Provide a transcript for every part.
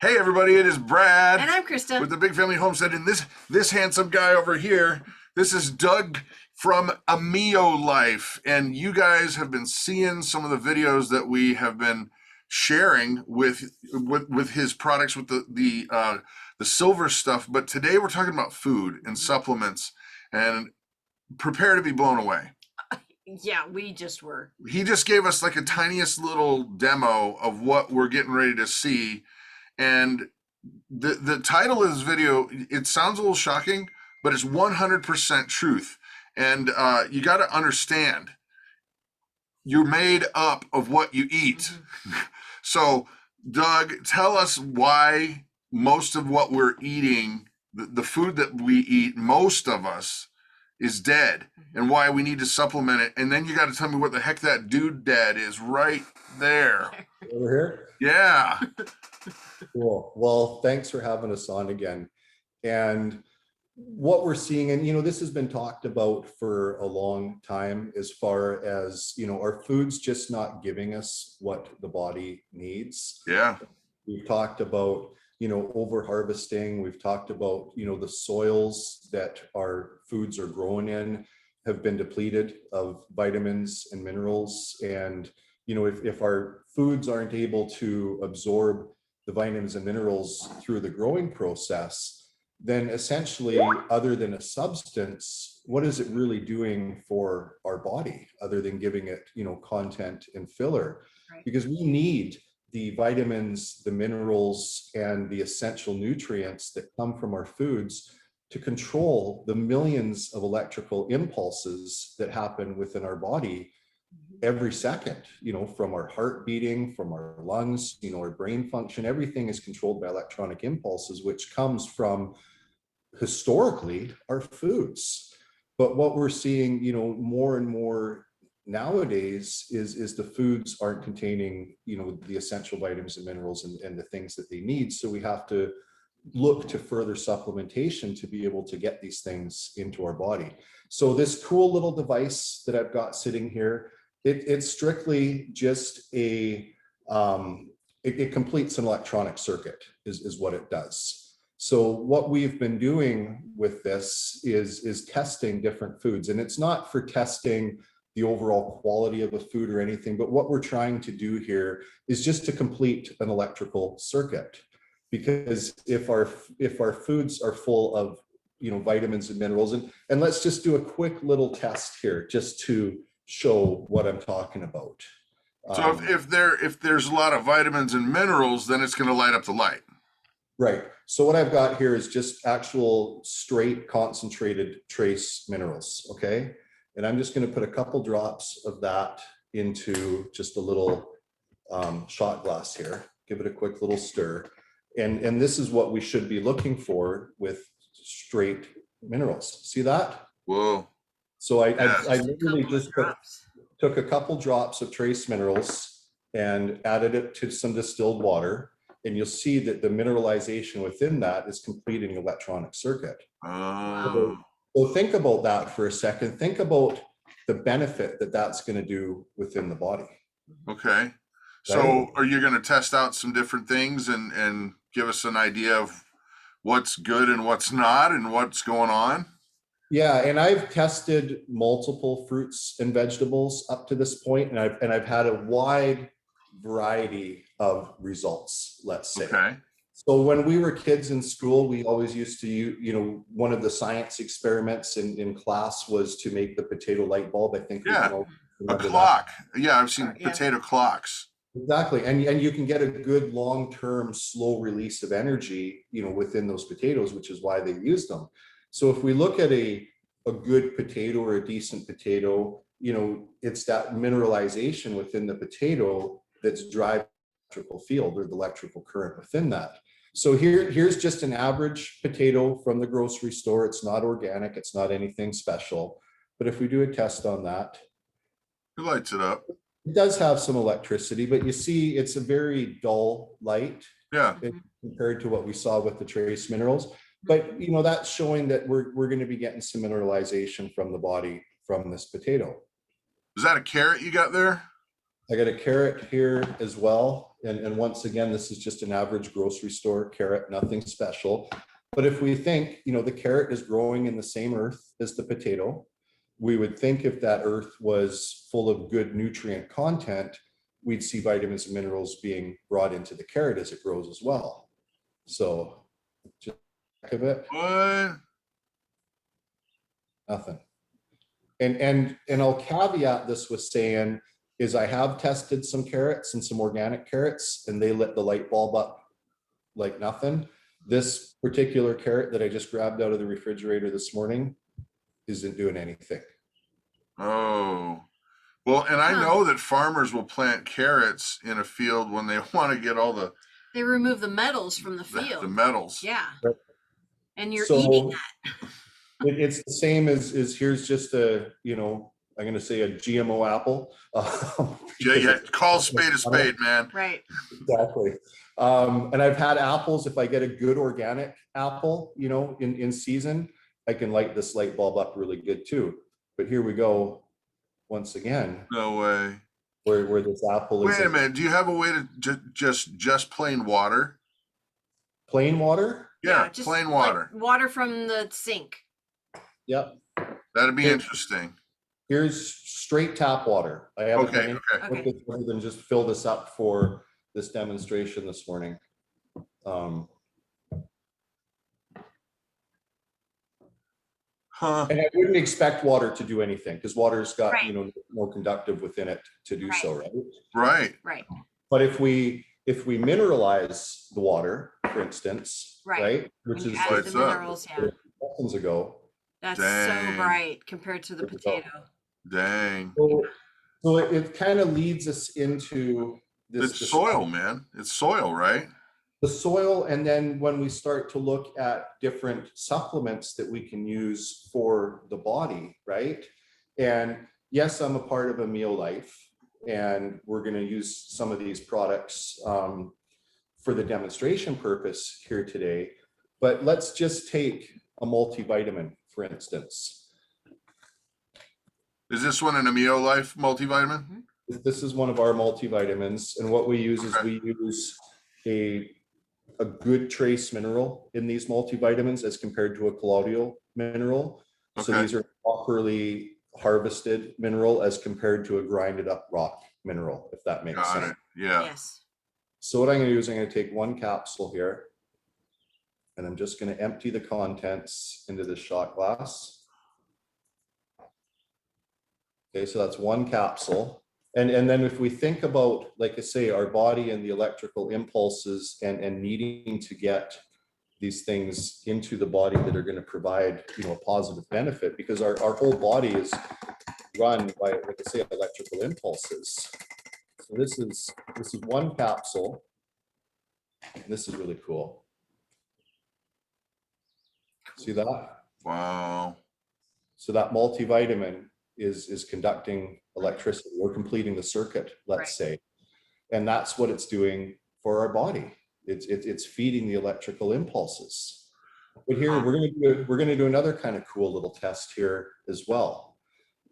Hey everybody, it is Brad. And I'm Krista. With the Big Family Homestead, and this handsome guy over here, this is Doug from Amio Life. And you guys have been seeing some of the videos that we have been sharing with his products, with the silver stuff. But today we're talking about food and supplements, and prepare to be blown away. Yeah, we just were. He just gave us like a tiniest little demo of what we're getting ready to see. And the title of this video, it sounds a little shocking, but it's 100% truth. And you got to understand, you're made up of what you eat. Mm-hmm. So, Doug, tell us why most of what we're eating, the food that we eat, most of us, is dead, and why we need to supplement it. And then you got to tell me what the heck that dude dead is right there. Over here? Yeah. Cool. Well, thanks for having us on again. And what we're seeing, and this has been talked about for a long time, as far as, our food's just not giving us what the body needs. Yeah. We've talked about, over harvesting. We've talked about, the soils that our foods are grown in have been depleted of vitamins and minerals. And, if our foods aren't able to absorb the vitamins and minerals through the growing process, then essentially, other than a substance, what is it really doing for our body other than giving it, content and filler? Right. Because we need the vitamins, the minerals, and the essential nutrients that come from our foods to control the millions of electrical impulses that happen within our body every second, from our heart beating, from our lungs, our brain function. Everything is controlled by electronic impulses, which comes from, historically, our foods. But what we're seeing, more and more nowadays is the foods aren't containing, the essential vitamins and minerals and the things that they need. So we have to look to further supplementation to be able to get these things into our body. So this cool little device that I've got sitting here, it's strictly just it completes an electronic circuit is what it does. So what we've been doing with this is testing different foods, and it's not for testing the overall quality of a food or anything, but what we're trying to do here is just to complete an electrical circuit. Because if our foods are full of vitamins and minerals, and let's just do a quick little test here just to show what I'm talking about. So if there's a lot of vitamins and minerals, then it's going to light up the light. Right. So what I've got here is just actual straight concentrated trace minerals. Okay. And I'm just going to put a couple drops of that into just a little shot glass here. Give it a quick little stir. And this is what we should be looking for with straight minerals. See that? Whoa. So I literally just took a couple drops of trace minerals and added it to some distilled water. And you'll see that the mineralization within that is completing an electronic circuit. Oh. So think about that for a second. Think about the benefit that that's going to do within the body. Okay. So are you going to test out some different things and give us an idea of what's good and what's not and what's going on? Yeah, and I've tested multiple fruits and vegetables up to this point, and I've had a wide variety of results, let's say. Okay. So when we were kids in school, we always used to, one of the science experiments in class was to make the potato light bulb. I think. Yeah, a clock. That. Yeah, I've seen potato clocks. Exactly, and you can get a good long-term slow release of energy, within those potatoes, which is why they used them. So if we look at a good potato or a decent potato, it's that mineralization within the potato that's driving the electrical field or the electrical current within that. So here's just an average potato from the grocery store. It's not organic. It's not anything special. But if we do a test on that, it lights it up. It does have some electricity, but you see it's a very dull light. Yeah. Compared to what we saw with the trace minerals. But that's showing that we're going to be getting some mineralization from the body from this potato. Is that a carrot you got there? I got a carrot here as well. And once again, this is just an average grocery store carrot, nothing special. But if we think, you know, the carrot is growing in the same earth as the potato, we would think if that earth was full of good nutrient content, we'd see vitamins and minerals being brought into the carrot as it grows as well. So just think of it. What? Nothing. And I'll caveat this with saying is I have tested some carrots and some organic carrots, and they lit the light bulb up like nothing. This particular carrot that I just grabbed out of the refrigerator this morning isn't doing anything. Oh, well, and I know that farmers will plant carrots in a field when they want to get all the They remove the metals from the field. the metals. Yeah. Right. And you're So eating that. it's the same as here's just a, you know, I'm going to say a GMO apple. Yeah, call spade a spade, man. Right. Exactly. And I've had apples. If I get a good organic apple, you know, in season, I can light this light bulb up really good too. But here we go once again. No way. Where this apple is. Wait a minute. Do you have a way to just plain water? Plain water? Yeah, just plain water. Like water from the sink. Yep. That'd be interesting. Here's straight tap water. I haven't done anything with Okay. this other than just fill this up for this demonstration this morning. Huh. And I wouldn't expect water to do anything because water's got, Right. you know, more conductive within it to do so, right? Right. Right. But if we mineralize the water, for instance, Right. right, which When is you add lights the up. minerals, yeah. seconds ago. That's Dang. so bright compared to the There we go. potato. Dang. So it kind of leads us into this. It's soil, man. It's soil, right? The soil, and then when we start to look at different supplements that we can use for the body, right? And yes, I'm a part of a meal life, and we're going to use some of these products for the demonstration purpose here today. But let's just take a multivitamin, for instance. Is this one an Amio Life multivitamin? This is one of our multivitamins, and what we use is Okay. we use a good trace mineral in these multivitamins as compared to a colloidal mineral. So Okay. these are properly harvested mineral as compared to a grinded up rock mineral, if that makes Got sense. it. Yeah. Yes. So what I'm going to do is I'm going to take one capsule here, and I'm just going to empty the contents into this shot glass. Okay, so that's one capsule. And then if we think about, like I say, our body and the electrical impulses and needing to get these things into the body that are going to provide, you know, a positive benefit, because our whole body is run by, like I say, electrical impulses. So this is one capsule, and this is really cool. See that? Wow. So that multivitamin is conducting electricity or completing the circuit, let's say. And that's what it's doing for our body. It's feeding the electrical impulses. But here we're gonna do another kind of cool little test here as well.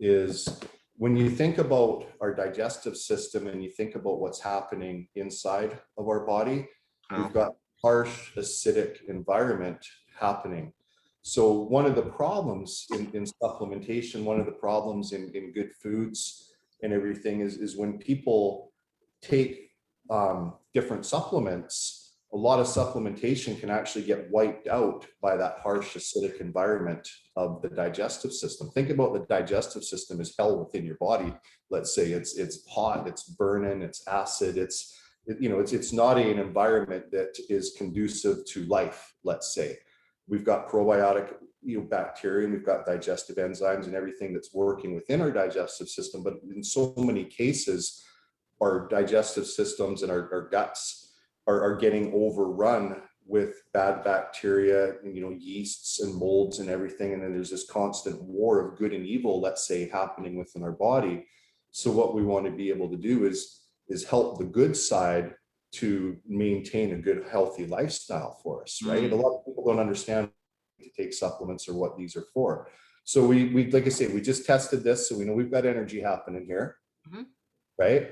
Is when you think about our digestive system and you think about what's happening inside of our body, we've got harsh acidic environment happening. So one of the problems in supplementation, one of the problems in good foods and everything is when people take different supplements, a lot of supplementation can actually get wiped out by that harsh acidic environment of the digestive system. Think about the digestive system as hell within your body. Let's say it's hot, it's burning, it's acid, it's not an environment that is conducive to life, let's say. We've got probiotic, bacteria, and we've got digestive enzymes and everything that's working within our digestive system. But in so many cases, our digestive systems and our guts are getting overrun with bad bacteria, yeasts and molds and everything. And then there's this constant war of good and evil, let's say, happening within our body. So what we want to be able to do is help the good side to maintain a good, healthy lifestyle for us, right? A lot of people don't understand to take supplements or what these are for. So we like I say, we just tested this, so we know we've got energy happening here, right?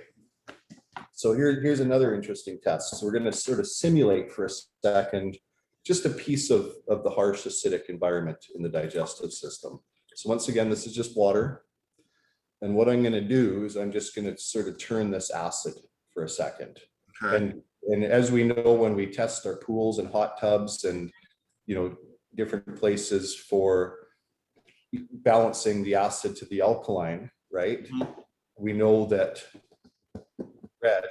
So here's another interesting test. So we're going to sort of simulate for a second just a piece of the harsh acidic environment in the digestive system. So once again, this is just water. And what I'm going to do is I'm just going to sort of turn this acid for a second. Okay. And as we know, when we test our pools and hot tubs and, you know, different places for balancing the acid to the alkaline, right? Mhm. We know that red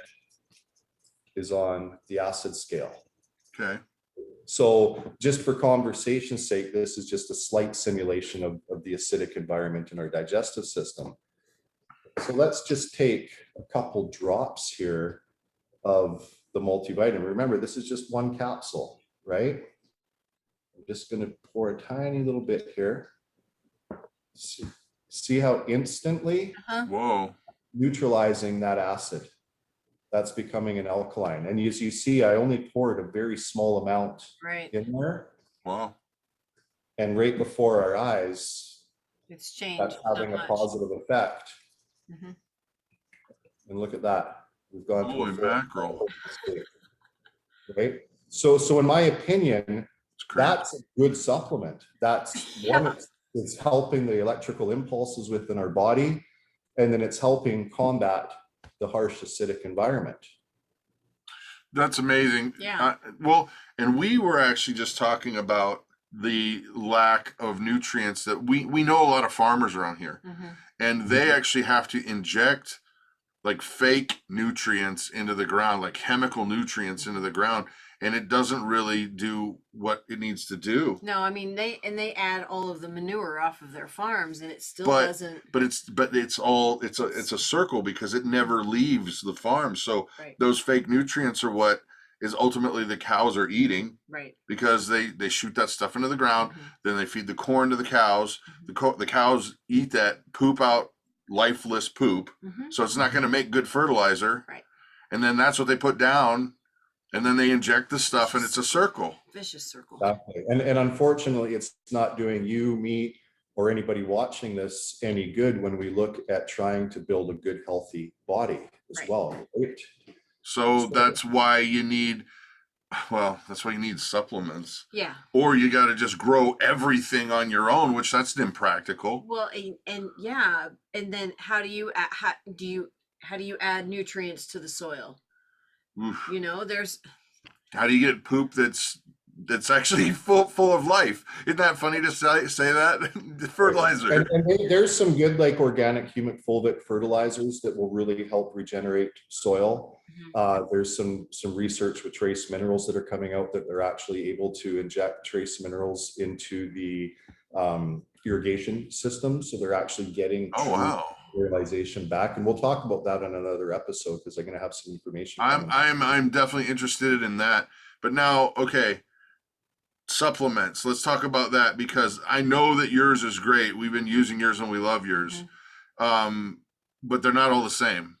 is on the acid scale. Okay. So just for conversation's sake, this is just a slight simulation of the acidic environment in our digestive system. So let's just take a couple drops here of the multivitamin. Remember, this is just one capsule, right? I'm just going to pour a tiny little bit here. See how instantly Whoa. neutralizing that acid, that's becoming an alkaline. And as you see, I only poured a very small amount in there. Wow. And right before our eyes, It's changed. that's having a positive effect. Mhm. And look at that. We've gone Holy to a mackerel. state, right? So in my opinion, It's crazy. that's a good supplement. That's one, it's helping the electrical impulses within our body, and then it's helping combat the harsh acidic environment. That's amazing. Yeah. Well, and we were actually just talking about the lack of nutrients that we know a lot of farmers around here, Mhm. and they actually have to inject like fake nutrients into the ground, like chemical nutrients into the ground, and it doesn't really do what it needs to do. No, I mean they add all of the manure off of their farms, and it still But doesn't. it's a circle because it never leaves the farm. So Right. those fake nutrients are what is ultimately the cows are eating, Right. because they shoot that stuff into the ground. Mhm. Then they feed the corn to the cows. Mhm. The cows eat that, poop out lifeless poop. Mhm. So it's not going to make good fertilizer. Right. And then that's what they put down, and then they inject the stuff, and it's a circle. Vicious circle. Exactly. And unfortunately, it's not doing you, me, or anybody watching this any good when we look at trying to build a good, healthy body as Right. well. Right? So that's why you need, well, that's why you need supplements. Yeah. Or you got to just grow everything on your own, which that's impractical. Well, and yeah, and then how do you add nutrients to the soil? Oof. You know, there's How do you get poop that's actually full of life? Isn't that funny to say that? Fertilizer. And there's some good like organic humic fulvic fertilizers that will really help regenerate soil. There's some research with trace minerals that are coming out that they're actually able to inject trace minerals into the irrigation system, so they're actually getting Oh wow. fertilization back. And we'll talk about that on another episode because I'm going to have some information coming. I'm definitely interested in that. But now, okay, supplements. Let's talk about that, because I know that yours is great. We've been using yours and we love yours. But they're not all the same.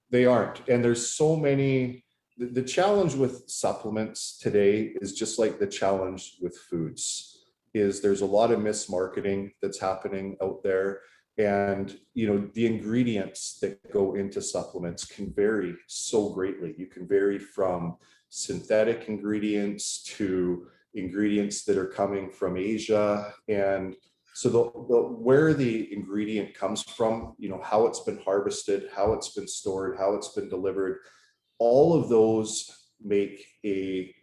They aren't. And there's so many. The challenge with supplements today is just like the challenge with foods, is there's a lot of mismarketing that's happening out there. And, you know, the ingredients that go into supplements can vary so greatly. You can vary from synthetic ingredients to ingredients that are coming from Asia. And so the where the ingredient comes from, you know, how it's been harvested, how it's been stored, how it's been delivered, all of those make a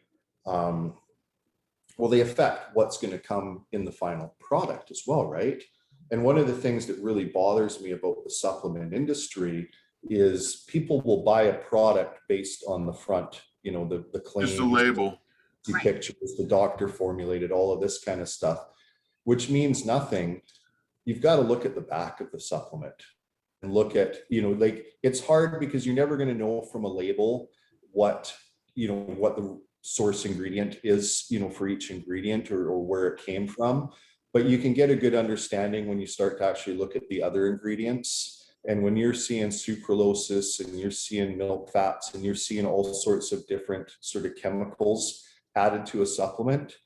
well, they affect what's going to come in the final product as well, right? And one of the things that really bothers me about the supplement industry is people will buy a product based on the front, you know, the claims, Just a label. the Right. pictures, the doctor formulated, all of this kind of stuff, which means nothing. You've got to look at the back of the supplement and look at, you know, like it's hard because you're never going to know from a label what, you know, what the source ingredient is, you know, for each ingredient or where it came from. But you can get a good understanding when you start to actually look at the other ingredients. And when you're seeing sucralosis and you're seeing milk fats and you're seeing all sorts of different sort of chemicals added to a supplement,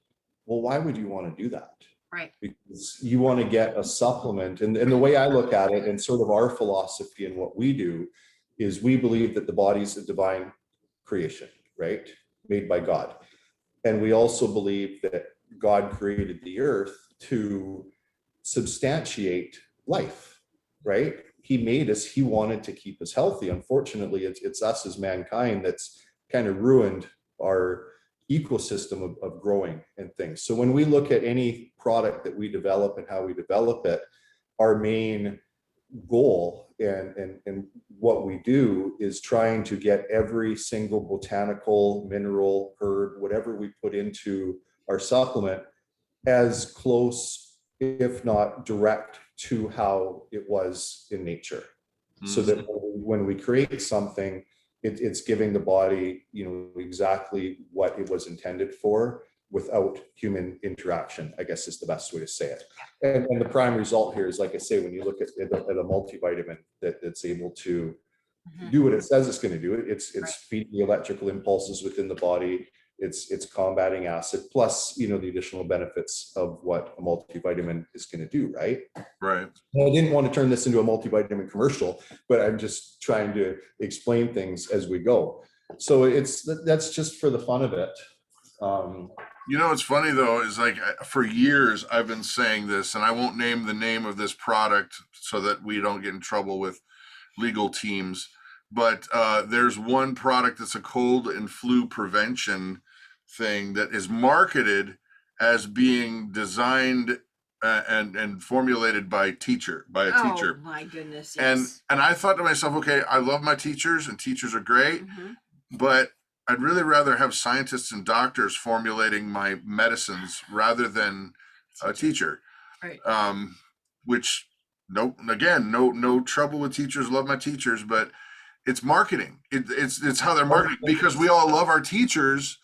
well, why would you want to do that? right. Because you want to get a supplement. And the way I look at it and sort of our philosophy and what we do is we believe that the body is a divine creation, right? Made by God. And we also believe that God created the earth to substantiate life, right? He made us, he wanted to keep us healthy. Unfortunately, it's us as mankind that's kind of ruined our ecosystem of growing and things. So when we look at any product that we develop and how we develop it, our main goal and what we do is trying to get every single botanical, mineral, herb, whatever we put into our supplement as close, if not direct, to how it was in nature. So that when we create something, it's giving the body, exactly what it was intended for without human interaction, I guess is the best way to say it. And the prime result here is, like I say, when you look at a multivitamin that's able to do what it says it's going to do, it's feeding the electrical impulses within the body. It's combating acid, plus, the additional benefits of what a multivitamin is going to do, right? Right. Well, I didn't want to turn this into a multivitamin commercial, but I'm just trying to explain things as we go. So that's just for the fun of it. What's funny though is, like, for years I've been saying this, and I won't name the name of this product so that we don't get in trouble with legal teams. But there's one product that's a cold and flu prevention thing that is marketed as being designed and formulated by a teacher. Oh my goodness! Yes. And I thought to myself, okay, I love my teachers, and teachers are great, but I'd really rather have scientists and doctors formulating my medicines rather than a teacher. Right. Which, no trouble with teachers. Love my teachers, but it's marketing. It's how they're marketing, because we all love our teachers.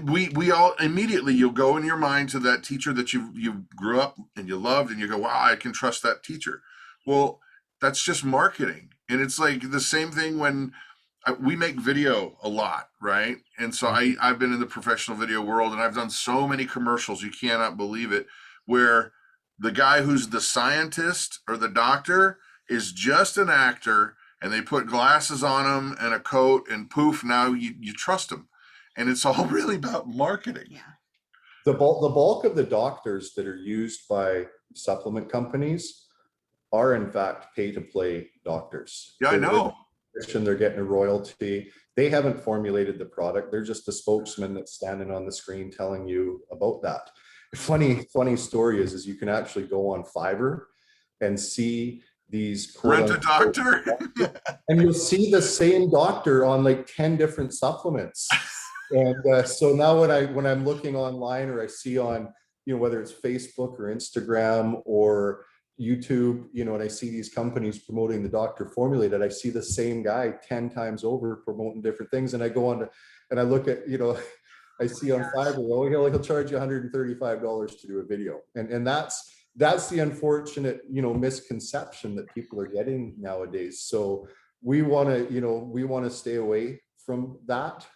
We all immediately, you'll go in your mind to that teacher that you grew up and you loved, and you go, wow, I can trust that teacher. Well, that's just marketing. And it's like the same thing when we make video a lot, right? And so I've been in the professional video world, and I've done so many commercials, you cannot believe it, where the guy who's the scientist or the doctor is just an actor, and they put glasses on him and a coat, and poof, now you trust him. And it's all really about marketing. Yeah. The bulk of the doctors that are used by supplement companies are in fact pay-to-play doctors. Yeah, I know. They're getting a royalty. They haven't formulated the product. They're just a spokesman that's standing on the screen telling you about that. Funny story is you can actually go on Fiverr and see these rent a doctor, and you'll see the same doctor on like 10 different supplements. And so now when I'm looking online, or I see on, whether it's Facebook or Instagram or YouTube, and I see these companies promoting the doctor formulated, I see the same guy 10 times over promoting different things. And I go on and I look at, I see on Fiverr, he'll charge you $135 to do a video. And that's the unfortunate, misconception that people are getting nowadays. So we want to stay away from that.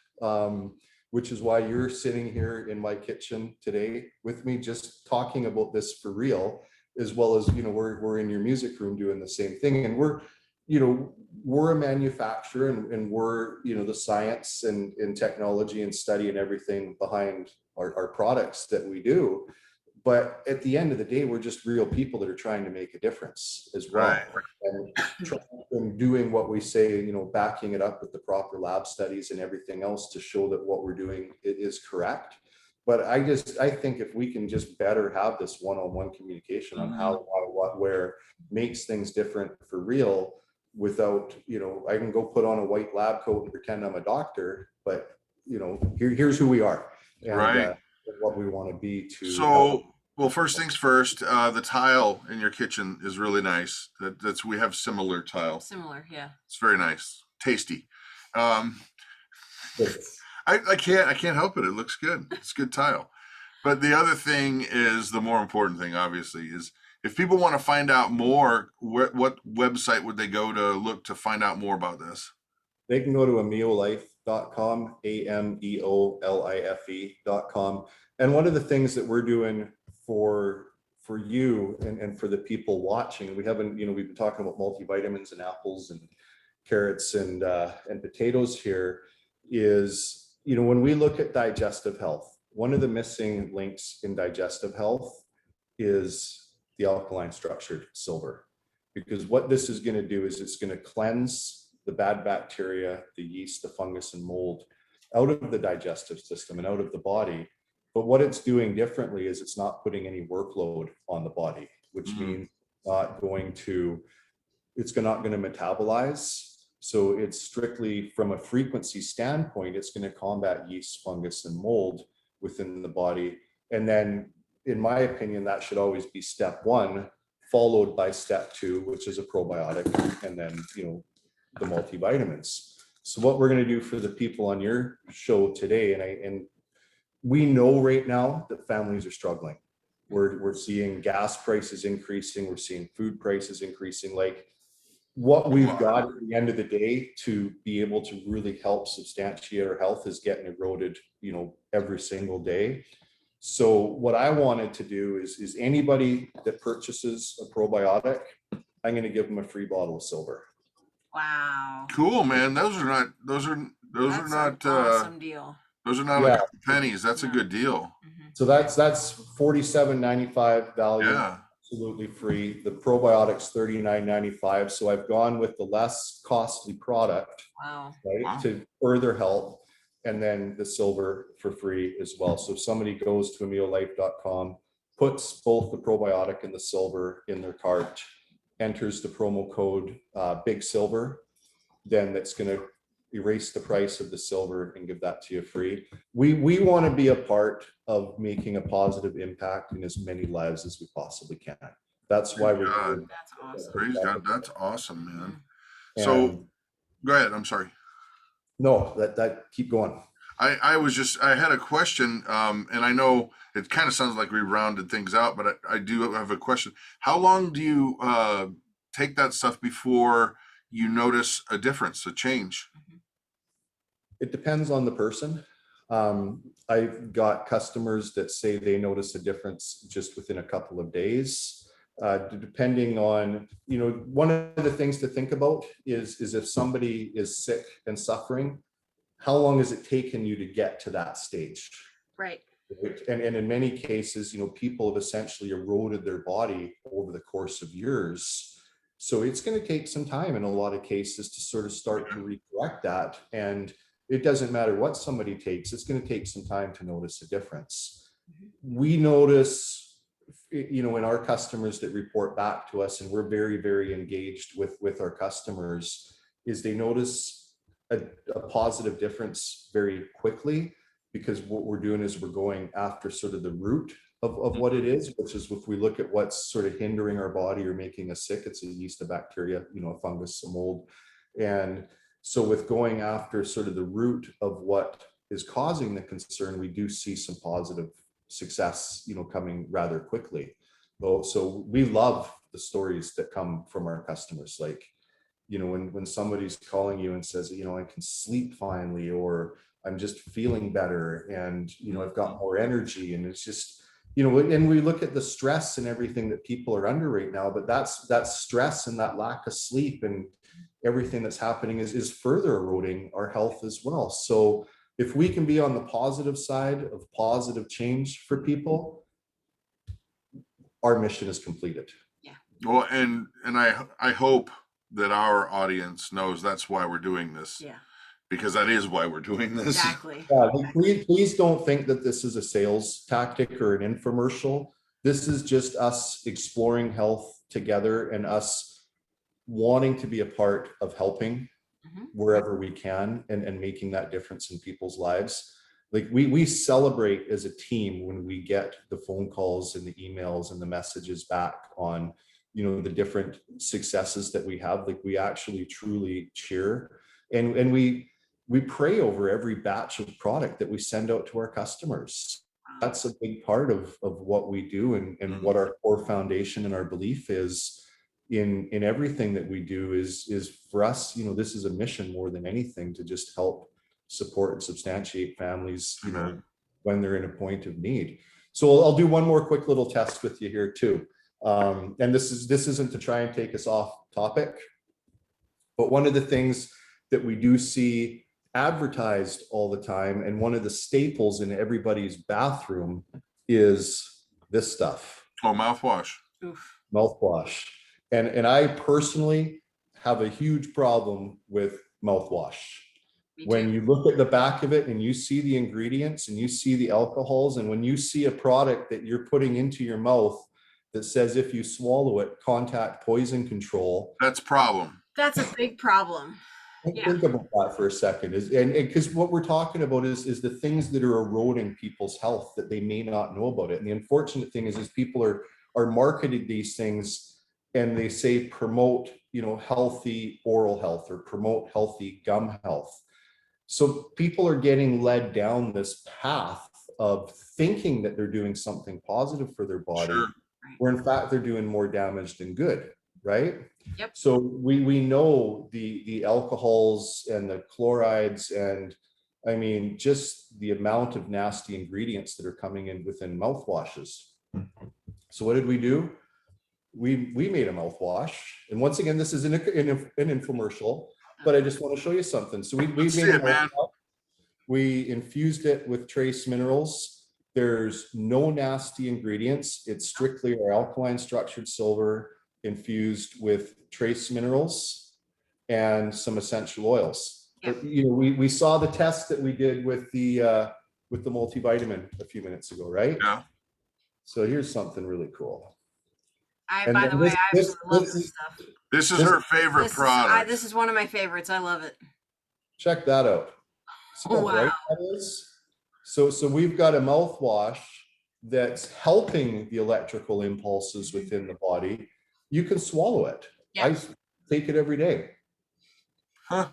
Which is why you're sitting here in my kitchen today with me, just talking about this for real, as well as, we're in your music room doing the same thing. And we're a manufacturer, and we're, the science and technology and study and everything behind our products that we do. But at the end of the day, we're just real people that are trying to make a difference as well. Right. And doing what we say, backing it up with the proper lab studies and everything else to show that what we're doing is correct. But I think if we can just better have this one-on-one communication on how, why, what, where, makes things different for real, without, I can go put on a white lab coat and pretend I'm a doctor, but, here's who we are. And, right. What we want to be to. So, well, first things first, the tile in your kitchen is really nice. We have similar tile. Similar, yeah. It's very nice, tasty. I can't help it. It looks good. It's good tile. But the other thing is, the more important thing, obviously, is if people want to find out more, what website would they go to look to find out more about this? They can go to ameolife.com, AMEOLIFE.com. And one of the things that we're doing for you and for the people watching, we've been talking about multivitamins and apples and carrots and potatoes here is, when we look at digestive health, one of the missing links in digestive health is the alkaline structured silver. Because what this is going to do is it's going to cleanse the bad bacteria, the yeast, the fungus, and mold out of the digestive system and out of the body. But what it's doing differently is it's not putting any workload on the body, which means it's not going to metabolize. So it's strictly from a frequency standpoint, it's going to combat yeast, fungus, and mold within the body. And then, in my opinion, that should always be step one, followed by step two, which is a probiotic, and then, the multivitamins. So what we're going to do for the people on your show today, and we know right now that families are struggling. We're seeing gas prices increasing. We're seeing food prices increasing. Like, what we've got at the end of the day to be able to really help substantiate our health is getting eroded, every single day. So what I wanted to do is anybody that purchases a probiotic, I'm going to give them a free bottle of silver. Wow. Cool, man. Those are not That's an awesome deal. those are not like pennies. That's a good deal. So that's $47.95 value. Yeah. Absolutely free. The probiotics $39.95. So I've gone with the less costly product, Wow. right, Wow. to further help, and then the silver for free as well. So if somebody goes to AmioLife.com, puts both the probiotic and the silver in their cart, enters the promo code Big Silver, then that's going to erase the price of the silver and give that to you free. We want to be a part of making a positive impact in as many lives as we possibly can. That's why we're here. That's awesome. Praise God. That's awesome, man. And So go ahead. I'm sorry. no, that keep going. I had a question, and I know it kind of sounds like we rounded things out, but I do have a question. How long do you take that stuff before you notice a difference, a change? It depends on the person. I've got customers that say they notice a difference just within a couple of days. Depending on, one of the things to think about is if somebody is sick and suffering, how long has it taken you to get to that stage? Right. And in many cases, people have essentially eroded their body over the course of years. So it's going to take some time in a lot of cases to sort of start to recorrect that. And it doesn't matter what somebody takes, it's going to take some time to notice a difference. We notice, in our customers that report back to us, and we're very, very engaged with our customers, is they notice a positive difference very quickly, because what we're doing is we're going after sort of the root of what it is, which is, if we look at what's sort of hindering our body or making us sick, it's a yeast, a bacteria, a fungus, a mold. And so with going after sort of the root of what is causing the concern, we do see some positive success, coming rather quickly. So we love the stories that come from our customers. Like, when somebody's calling you and says, I can sleep finally, or I'm just feeling better, and, I've got more energy, and it's just, and we look at the stress and everything that people are under right now, but that stress and that lack of sleep and everything that's happening is further eroding our health as well. So if we can be on the positive side of positive change for people, our mission is completed. Yeah. Well, and I hope that our audience knows that's why we're doing this. Yeah. Because that is why we're doing this. Exactly. Please don't think that this is a sales tactic or an infomercial. This is just us exploring health together and us wanting to be a part of helping wherever we can and making that difference in people's lives. Like, we celebrate as a team when we get the phone calls and the emails and the messages back on, the different successes that we have. Like, we actually truly cheer, and we pray over every batch of product that we send out to our customers. That's a big part of what we do, and what our core foundation and our belief is in everything that we do is for us, this is a mission more than anything, to just help support and substantiate families, when they're in a point of need. So I'll do one more quick little test with you here too. And this isn't to try and take us off topic, But one of the things that we do see advertised all the time, and one of the staples in everybody's bathroom, is this stuff. Oh, mouthwash. Oof. Mouthwash. And I personally have a huge problem with mouthwash. Me When too. you look at the back of it and you see the ingredients and you see the alcohols, and when you see a product that you're putting into your mouth that says if you swallow it, contact poison control. That's a problem. That's a big problem. Yeah. Think about that for a second. And because what we're talking about is the things that are eroding people's health that they may not know about it. And the unfortunate thing is people are marketing these things, and they say promote, you know, healthy oral health or promote healthy gum health. So people are getting led down this path of thinking that they're doing something positive for their body, Sure. where in fact they're doing more damage than good, right? Yep. So we know the alcohols and the chlorides, and I mean, just the amount of nasty ingredients that are coming in within mouthwashes. So what did we do? We made a mouthwash. And once again, this is an infomercial, but I just want to show you something. So we made See a it, man. mouthwash. We infused it with trace minerals. There's no nasty ingredients. It's strictly our alkaline structured silver infused with trace minerals and some essential oils. Yeah. But, you know, we saw the test that we did with the multivitamin a few minutes ago, right? Yeah. So here's something really cool. By And the then way, this- I this- absolutely love this this is- stuff. This is This- her favorite product. This is one of my favorites. I love it. Check that out. See how Wow. bright that is? So we've got a mouthwash that's helping the electrical impulses within the body. You can swallow it. Yeah. I take it every day. Huh?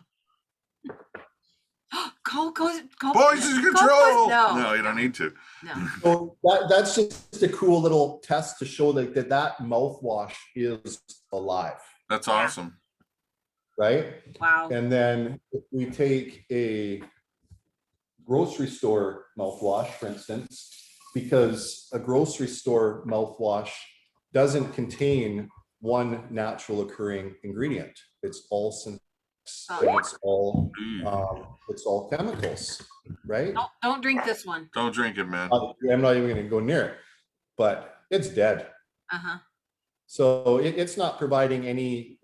Call Poison call control. No, No, you don't need to. No. So that's just a cool little test to show that mouthwash is alive, That's Yeah. awesome. right? Wow. And then if we take a grocery store mouthwash, for instance, because a grocery store mouthwash doesn't contain one natural occurring ingredient. It's all synthetic, and it's all chemicals, right? Don't drink this one. Don't drink it, man. I'm not even going to go near it, but it's dead. Uh-huh. So it's not providing any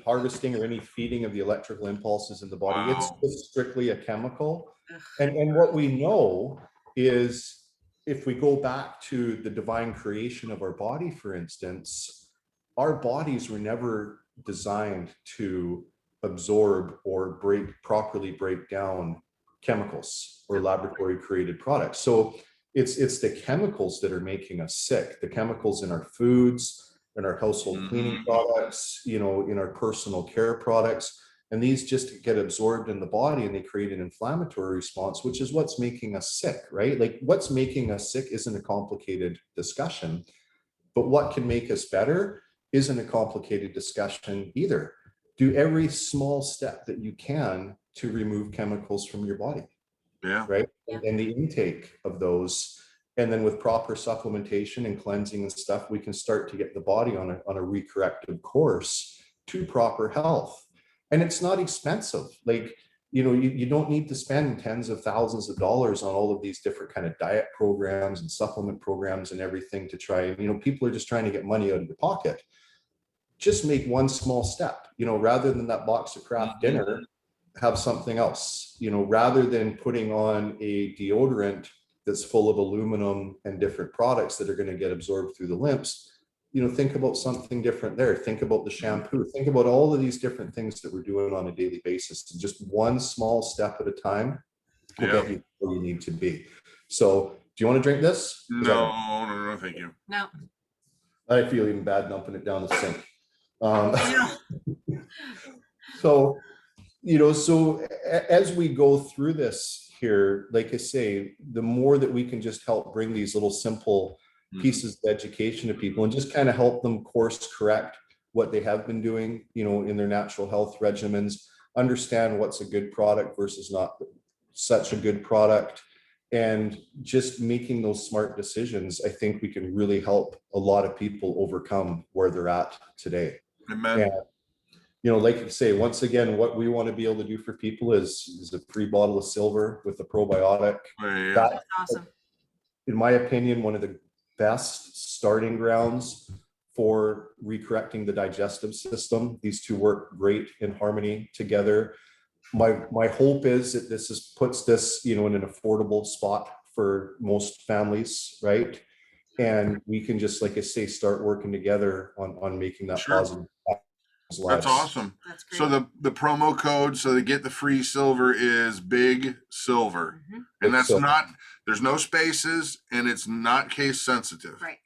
harvesting or any feeding of the electrical impulses in the body. Wow. It's strictly a chemical. Ugh. And what we know is, if we go back to the divine creation of our body, for instance, our bodies were never designed to absorb or properly break down chemicals or laboratory created products. So it's the chemicals that are making us sick, the chemicals in our foods, in our household cleaning products, you know, in our personal care products. And these just get absorbed in the body, and they create an inflammatory response, which is what's making us sick, right? Like, what's making us sick isn't a complicated discussion, but what can make us better isn't a complicated discussion either. Do every small step that you can to remove chemicals from your body. Yeah. Right. Yeah. And the intake of those. And then with proper supplementation and cleansing and stuff, we can start to get the body on a recorrective course to proper health. And it's not expensive. Like, you know, you don't need to spend tens of thousands of dollars on all of these different kind of diet programs and supplement programs and everything to try. And, you know, people are just trying to get money out of your pocket. Just make one small step, you know, rather than that box of Kraft dinner, have something else, you know, rather than putting on a deodorant that's full of aluminum and different products that are going to get absorbed through the lymphs. You know, think about something different there. Think about the shampoo. Think about all of these different things that we're doing on a daily basis. And just one small step at a time will get you where you need to be. So, do you want to drink this? No, thank you. No. I feel even bad dumping it down the sink. Yeah. So, you know, so as we go through this here, like I say, the more that we can just help bring these little simple pieces of education to people and just kind of help them course correct what they have been doing, you know, in their natural health regimens, understand what's a good product versus not such a good product, and just making those smart decisions, I think we can really help a lot of people overcome where they're at today. Amen. And like you say, once again, what we want to be able to do for people is a free bottle of silver with a probiotic. Yeah. That, That's awesome. in my opinion, one of the best starting grounds for recorrecting the digestive system. These two work great in harmony together. My hope is that puts this, in an affordable spot for most families, right? And we can just, like I say, start working together on making that Sure. positive impact in That's lives. awesome. That's great. So the promo code, so to get the free silver, is Big Silver. Mhm. And that's Silver. not, there's no spaces, and it's not case sensitive. Right.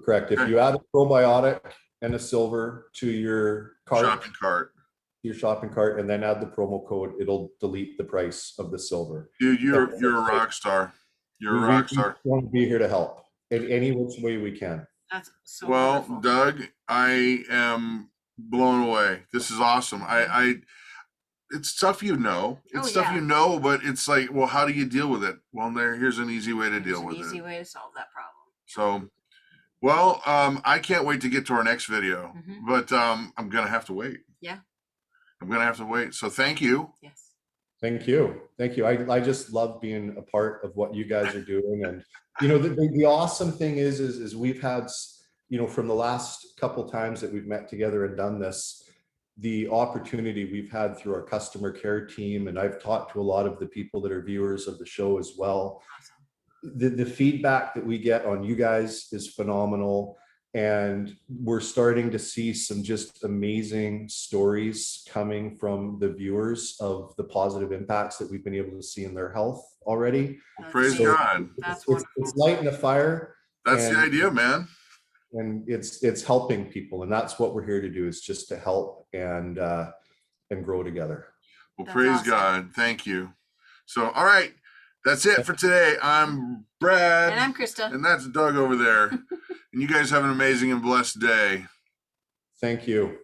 Correct. If Okay. you add a probiotic and a silver to your cart, Shopping cart. your shopping cart, and then add the promo code, it'll delete the price of the silver. Dude, you're a rock star. You're a rock star. We want to be here to help in any which way we can. That's so Well, wonderful. Doug, I am blown away. This is awesome. It's stuff it's stuff yeah. but it's like, well, how do you deal with it? Well, here's an easy way to There's deal with an easy it. way to solve that problem. So, well, I can't wait to get to our next video, Mhm. but I'm gonna have to wait. Yeah. I'm gonna have to wait. So thank you. Yes. Thank you. I just love being a part of what you guys are doing. And the awesome thing is we've had, from the last couple times that we've met together and done this, the opportunity we've had through our customer care team, and I've talked to a lot of the people that are viewers of the show as well. Awesome. The feedback that we get on you guys is phenomenal. And we're starting to see some just amazing stories coming from the viewers of the positive impacts that we've been able to see in their health already. Well, That's praise amazing. God. That's It's lighting a fire. That's the idea, man. And it's helping people, and that's what we're here to do, is just to help and grow together. Well, That's praise awesome. God. Thank you. So, all right, that's it for today. I'm Brad. And I'm Christa. And that's Doug over there. And you guys have an amazing and blessed day. Thank you.